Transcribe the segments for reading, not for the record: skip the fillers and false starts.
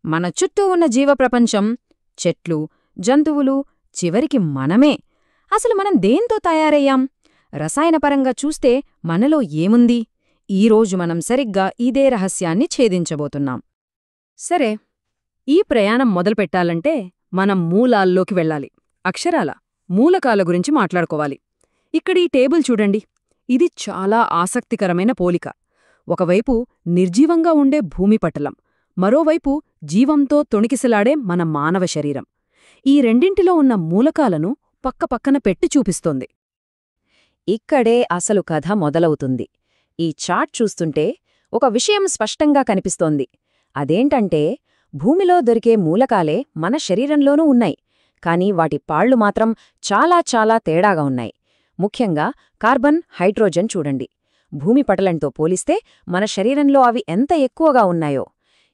మన చుట్టూ ఉన్న జీవప్రపంచం, చెట్లు, జంతువులు, చివరికి మనమే. అసలు మనం దేంతో తయారయ్యాం? రసాయనపరంగా చూస్తే మనలో ఏముంది? ఈరోజు మనం సరిగ్గా ఇదే రహస్యాన్ని ఛేదించబోతున్నాం. సరే, ఈ ప్రయాణం మొదలుపెట్టాలంటే మనం మూలాల్లోకి వెళ్ళాలి. అక్షరాల మూలకాల గురించి మాట్లాడుకోవాలి. ఇక్కడీ టేబుల్ చూడండి. ఇది చాలా ఆసక్తికరమైన పోలిక. ఒకవైపు నిర్జీవంగా ఉండే భూమిపటలం, మరోవైపు జీవంతో తొణికిసలాడే మన మానవ శరీరం. ఈ రెండింటిలో ఉన్న మూలకాలను పక్కపక్కన పెట్టి చూపిస్తోంది. ఇక్కడే అసలు కథ మొదలవుతుంది. ఈ చార్ట్ చూస్తుంటే ఒక విషయం స్పష్టంగా కనిపిస్తోంది. అదేంటంటే, భూమిలో దొరికే మూలకాలే మన శరీరంలోనూ ఉన్నాయి, కానీ వాటి పాళ్లు మాత్రం చాలా చాలా తేడాగా ఉన్నాయి. ముఖ్యంగా కార్బన్, హైడ్రోజన్ చూడండి. భూమి పటలంతో పోలిస్తే మన శరీరంలో అవి ఎంత ఎక్కువగా ఉన్నాయో.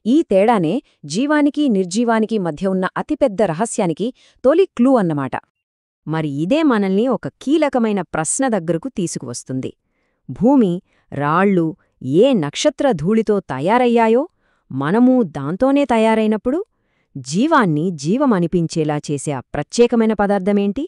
ఈ తేడానే జీవానికి, నిర్జీవానికి మధ్య ఉన్న అతిపెద్ద రహస్యానికి తొలి క్లూ అన్నమాట. మరి ఇదే మనల్ని ఒక కీలకమైన ప్రశ్న దగ్గరకు తీసుకువస్తుంది. భూమి, రాళ్ళు ఏ నక్షత్ర ధూళితో తయారయ్యాయో మనమూ దాంతోనే తయారైనప్పుడు జీవాన్ని జీవమనిపించేలా చేసే ఆ ప్రత్యేకమైన పదార్థమేంటి?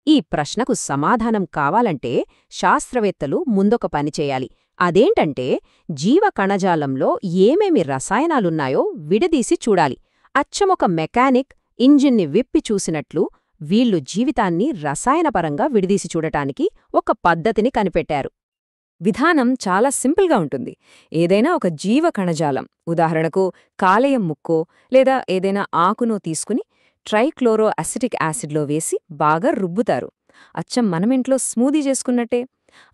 ఈ ప్రశ్నకు సమాధానం కావాలంటే శాస్త్రవేత్తలు ముందొక పనిచేయాలి. అదేంటంటే, జీవ కణజాలంలో ఏమేమి రసాయనాలున్నాయో విడదీసి చూడాలి. అచ్చమొక మెకానిక్ ఇంజిన్ని విప్పి చూసినట్లు వీళ్లు జీవితాన్ని రసాయనపరంగా విడదీసి చూడటానికి ఒక పద్ధతిని కనిపెట్టారు. విధానం చాలా సింపుల్గా ఉంటుంది. ఏదైనా ఒక జీవ కణజాలం, ఉదాహరణకు కాలేయం ముక్కో లేదా ఏదైనా ఆకునో తీసుకుని ట్రైక్లోరో అసిటిక్ యాసిడ్లో వేసి బాగా రుబ్బుతారు. అచ్చం మనమింట్లో స్మూదీ చేసుకున్నట్టే.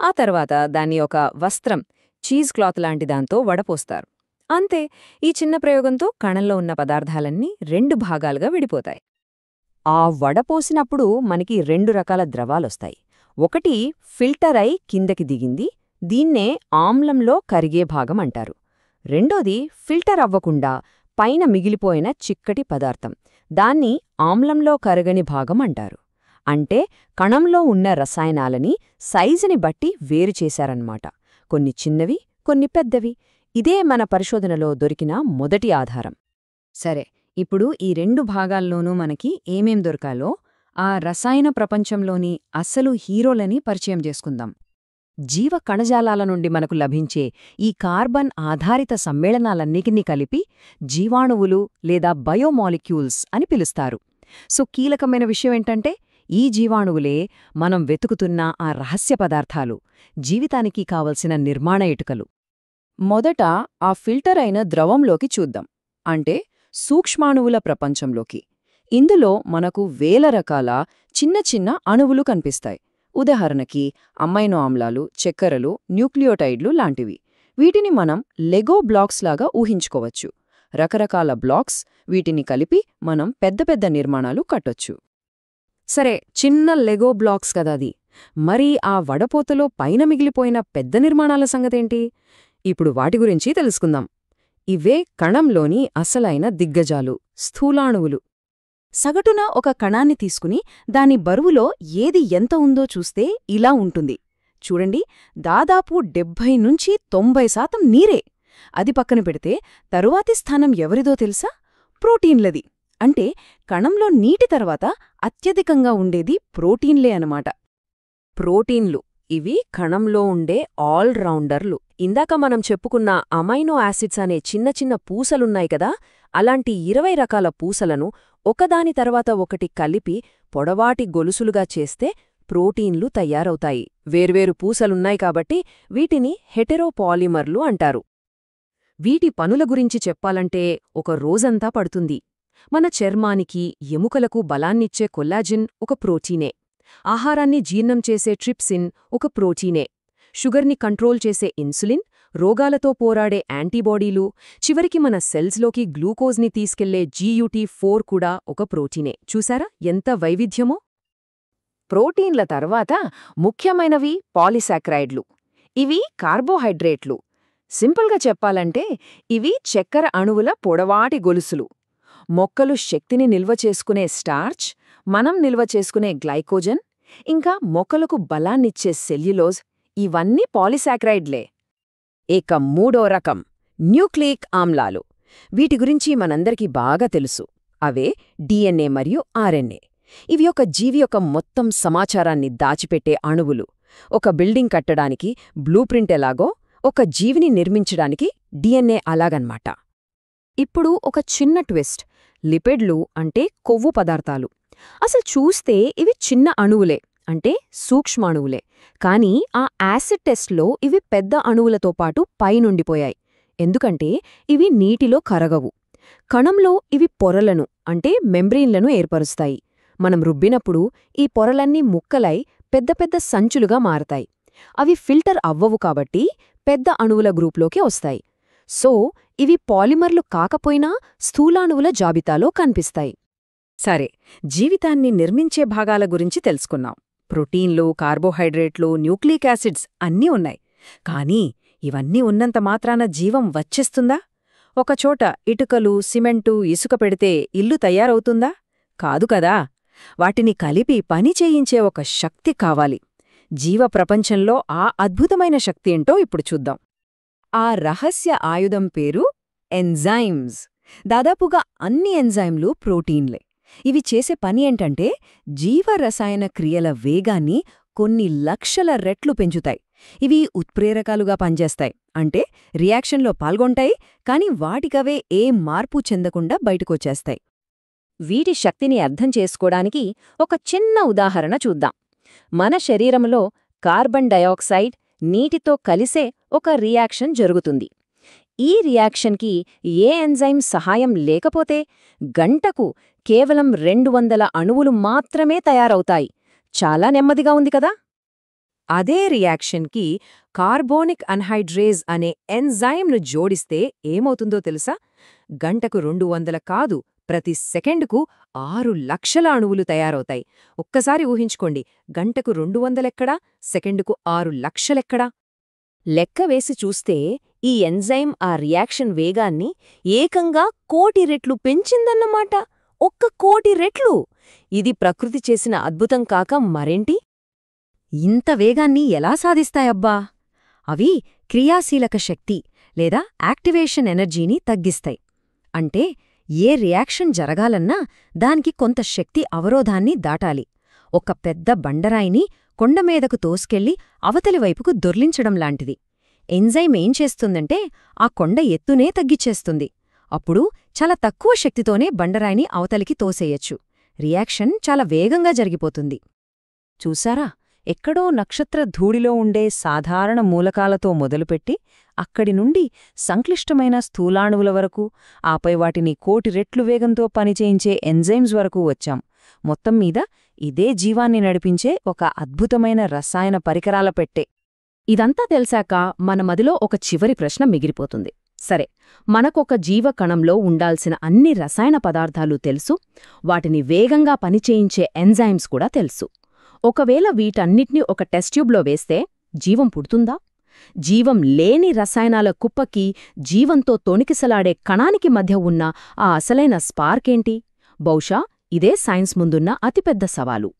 ఆ తర్వాత దాన్ని ఒక వస్త్రం, చీజ్ క్లాత్ లాంటి దాంతో వడపోస్తారు. అంతే. ఈ చిన్న ప్రయోగంతో కణంలో ఉన్న పదార్థాలన్నీ 2 భాగాలుగా విడిపోతాయి. ఆ వడపోసినప్పుడు మనకి 2 రకాల ద్రవాలొస్తాయి. ఒకటి ఫిల్టర్ అయి కిందకి దిగింది, దీన్నే ఆమ్లంలో కరిగే భాగం అంటారు. రెండోది ఫిల్టర్ అవ్వకుండా పైన మిగిలిపోయిన చిక్కటి పదార్థం, దాన్ని ఆమ్లంలో కరగని భాగం అంటారు. అంటే కణంలో ఉన్న రసాయనాలని సైజుని బట్టి వేరుచేశారన్నమాట. కొన్ని చిన్నవి, కొన్ని పెద్దవి. ఇదే మన పరిశోధనలో దొరికిన మొదటి ఆధారం. సరే, ఇప్పుడు ఈ 2 భాగాల్లోనూ మనకి ఏమేం దొరకాలో ఆ రసాయన ప్రపంచంలోని అసలు హీరోలని పరిచయం చేసుకుందాం. జీవ కణజాలాల నుండి మనకు లభించే ఈ కార్బన్ ఆధారిత సమ్మేళనాలన్నిటినీ కలిపి జీవాణువులు లేదా బయోమాలిక్యూల్స్ అని పిలుస్తారు. సో కీలకమైన విషయమేంటంటే, ఈ జీవాణువులే మనం వెతుకుతున్న ఆ రహస్య పదార్థాలు, జీవితానికి కావలసిన నిర్మాణ ఇటుకలు. మొదట ఆ ఫిల్టర్ అయిన ద్రవంలోకి చూద్దాం, అంటే సూక్ష్మాణువుల ప్రపంచంలోకి. ఇందులో మనకు వేల రకాల చిన్న చిన్న అణువులు కనిపిస్తాయి. ఉదాహరణకి అమైనో ఆమ్లాలు, చక్కెరలు, న్యూక్లియోటైడ్లు లాంటివి. వీటిని మనం లెగో బ్లాక్స్ లాగా ఊహించుకోవచ్చు. రకరకాల బ్లాక్స్, వీటిని కలిపి మనం పెద్ద పెద్ద నిర్మాణాలు కట్టొచ్చు. సరే, చిన్న లెగో బ్లాక్స్ కదాది. మరి ఆ వడపోతలో పైన మిగిలిపోయిన పెద్ద నిర్మాణాల సంగతేంటి? ఇప్పుడు వాటి గురించి తెలుసుకుందాం. ఇవే కణంలోని అసలైన దిగ్గజాలు, స్థూలాణువులు. సగటున ఒక కణాన్ని తీసుకుని దాని బరువులో ఏది ఎంత ఉందో చూస్తే ఇలా ఉంటుంది. చూడండి, దాదాపు 70–90% నీరే. అది పక్కన పెడితే తరువాతి స్థానం ఎవరిదో తెలుసా? ప్రోటీన్లది. అంటే కణంలో నీటి తర్వాత అత్యధికంగా ఉండేది ప్రోటీన్లే అనమాట. ప్రోటీన్లు ఇవి కణంలో ఉండే ఆల్రౌండర్లు. ఇందాక మనం చెప్పుకున్న అమైనో యాసిడ్స్ అనే చిన్న చిన్న పూసలున్నాయి కదా, అలాంటి 20 రకాల పూసలను ఒకదాని తర్వాత ఒకటి కలిపి పొడవాటి గొలుసులుగా చేస్తే ప్రోటీన్లు తయారవుతాయి. వేర్వేరు పూసలున్నాయి కాబట్టి వీటిని హెటెరోపాలిమర్లు అంటారు. వీటి పనుల గురించి చెప్పాలంటే ఒక రోజంతా పడుతుంది. మన చర్మానికి, ఎముకలకు బలాన్నిచ్చే కొల్లాజిన్ ఒక ప్రోటీనే. ఆహారాన్ని జీర్ణం చేసే ట్రిప్సిన్ ఒక ప్రోటీనే. షుగర్ని కంట్రోల్ చేసే ఇన్సులిన్, రోగాలతో పోరాడే యాంటీబాడీలు, చివరికి మన సెల్స్లోకి గ్లూకోజ్ని తీసుకెళ్లే GUT4 కూడా ఒక ప్రోటీనే. చూసారా ఎంత వైవిధ్యమో? ప్రోటీన్ల తర్వాత ముఖ్యమైనవి పాలిసాక్రైడ్లు. ఇవి కార్బోహైడ్రేట్లు. సింపుల్గా చెప్పాలంటే ఇవి చక్కెర అణువుల పొడవాటి గొలుసులు. మొక్కలు శక్తిని నిల్వ చేసుకునే స్టార్చ్, మనం నిల్వ చేసుకునే గ్లైకోజన్, ఇంకా మొక్కలకు బలాన్నిచ్చే సెల్యులోజ్, ఇవన్నీ పాలిసాక్రైడ్లే. ఇక మూడో రకం న్యూక్లియిక్ ఆమ్లాలు. వీటి గురించి మనందరికీ బాగా తెలుసు. అవే DNA మరియు RNA. ఇవి ఒక జీవి యొక్క మొత్తం సమాచారాన్ని దాచిపెట్టే అణువులు. ఒక బిల్డింగ్ కట్టడానికి బ్లూప్రింట్ ఎలాగో ఒక జీవిని నిర్మించడానికి DNA అలాగన్మాట. ఇప్పుడు ఒక చిన్న ట్విస్ట్. లిపిడ్లు అంటే కొవ్వు పదార్థాలు. అసలు చూస్తే ఇవి చిన్న అణువులే, అంటే సూక్ష్మాణువులే. కానీ ఆ యాసిడ్ టెస్ట్లో ఇవి పెద్ద అణువులతో పాటు పైనుండిపోయాయి. ఎందుకంటే ఇవి నీటిలో కరగవు. కణంలో ఇవి పొరలను, అంటే మెంబ్రెయిన్లను ఏర్పరుస్తాయి. మనం రుబ్బినప్పుడు ఈ పొరలన్నీ ముక్కలై పెద్ద పెద్ద సంచులుగా మారతాయి. అవి ఫిల్టర్ అవ్వవు కాబట్టి పెద్ద అణువుల గ్రూప్లోకి వస్తాయి. సో ఇవి పాలిమర్లు కాకపోయినా స్థూలాణువుల జాబితాలో కనిపిస్తాయి. సరే, జీవితాన్ని నిర్మించే భాగాల గురించి తెలుసుకున్నాం. ప్రోటీన్లు, కార్బోహైడ్రేట్లు, న్యూక్లిక్ యాసిడ్స్ అన్నీ ఉన్నాయి. కానీ ఇవన్నీ ఉన్నంత మాత్రాన జీవం వచ్చేస్తుందా? ఒకచోట ఇటుకలు, సిమెంటు, ఇసుక పెడితే ఇల్లు తయారవుతుందా? కాదు కదా. వాటిని కలిపి పని చేయించే ఒక శక్తి కావాలి. జీవ ప్రపంచంలో ఆ అద్భుతమైన శక్తి ఏంటో ఇప్పుడు చూద్దాం. ఆ రహస్య ఆయుధం పేరు ఎంజైమ్స్. దాదాపుగా అన్ని ఎంజైమ్లు ప్రోటీన్లే. ఇవి చేసే పని ఏంటంటే జీవరసాయన క్రియల వేగాన్ని కొన్ని లక్షల రెట్లు పెంచుతాయి. ఇవి ఉత్ప్రేరకాలుగా పనిచేస్తాయి, అంటే రియాక్షన్లో పాల్గొంటాయి, కాని వాటికవే ఏ మార్పు చెందకుండా బయటకొచ్చేస్తాయి. వీటి శక్తిని అర్థం చేసుకోవడానికి ఒక చిన్న ఉదాహరణ చూద్దాం. మన శరీరంలో కార్బన్ డయాక్సైడ్ నీటితో కలిసే ఒక రియాక్షన్ జరుగుతుంది. ఈ రియాక్షన్కి ఏ ఎంజైమ్ సహాయం లేకపోతే గంటకు కేవలం 200 అణువులు మాత్రమే తయారవుతాయి. చాలా నెమ్మదిగా ఉంది కదా. అదే రియాక్షన్కి కార్బోనిక్ అన్హైడ్రేజ్ అనే ఎంజైమ్ను జోడిస్తే ఏమవుతుందో తెలుసా? గంటకు 200 కాదు, ప్రతి సెకండుకు 6 లక్షల అణువులు తయారవుతాయి. ఒక్కసారి ఊహించుకోండి, గంటకు 200 ఎక్కడా, సెకండుకు 6 లక్షలెక్కడా? లెక్క వేసి చూస్తే ఈ ఎంజైమ్ ఆ రియాక్షన్ వేగాన్ని ఏకంగా 1,000,000 రెట్లు పెంచిందన్నమాట. 1,000,000 రెట్లు! ఇది ప్రకృతి చేసిన అద్భుతం కాక మరేంటి? ఇంత వేగాన్ని ఎలా సాధిస్తాయబ్బా? అవి క్రియాశీలక శక్తి లేదా యాక్టివేషన్ ఎనర్జీని తగ్గిస్తాయి. అంటే ఏ రియాక్షన్ జరగాలన్నా దానికి కొంత శక్తి అవరోధాన్ని దాటాలి. ఒక పెద్ద బండరాయిని కొండమీదకు తోసుకెళ్లి అవతలి వైపుకు దొర్లించడం లాంటిది. ఎంజైమ్ ఏం చేస్తుందంటే ఆ కొండ ఎత్తునే తగ్గిచ్చేస్తుంది. అప్పుడు చాలా తక్కువ శక్తితోనే బండరాయిని అవతలికి తోసేయచ్చు. రియాక్షన్ చాలా వేగంగా జరిగిపోతుంది. చూసారా? ఎక్కడో నక్షత్ర ధూళిలో ఉండే సాధారణ మూలకాలతో మొదలుపెట్టి అక్కడి నుండి సంక్లిష్టమైన స్థూలాణువుల వరకు, ఆపై వాటిని 1,000,000 రెట్లు వేగంతో పనిచేయించే ఎంజైమ్స్ వరకు వచ్చాం. మొత్తం మీద ఇదే జీవాన్ని నడిపించే ఒక అద్భుతమైన రసాయన పరికరాల పెట్టె. ఇదంతా తెలిసాక మన మదిలో ఒక చివరి ప్రశ్న మిగిలిపోతుంది. సరే, మనకొక జీవకణంలో ఉండాల్సిన అన్ని రసాయన పదార్థాలు తెలుసు, వాటిని వేగంగా పనిచేయించే ఎంజైమ్స్ కూడా తెలుసు. ఒకవేళ వీటన్నిటినీ ఒక టెస్ట్ ట్యూబ్లో వేస్తే జీవం పుడుతుందా? జీవం లేని రసాయనాల కుప్పకి జీవంతో తొణికిసలాడే కణానికి మధ్య ఉన్న ఆ అసలైన స్పార్కేంటి? బహుశా ఇదే సైన్స్ ముందున్న అతిపెద్ద సవాలు.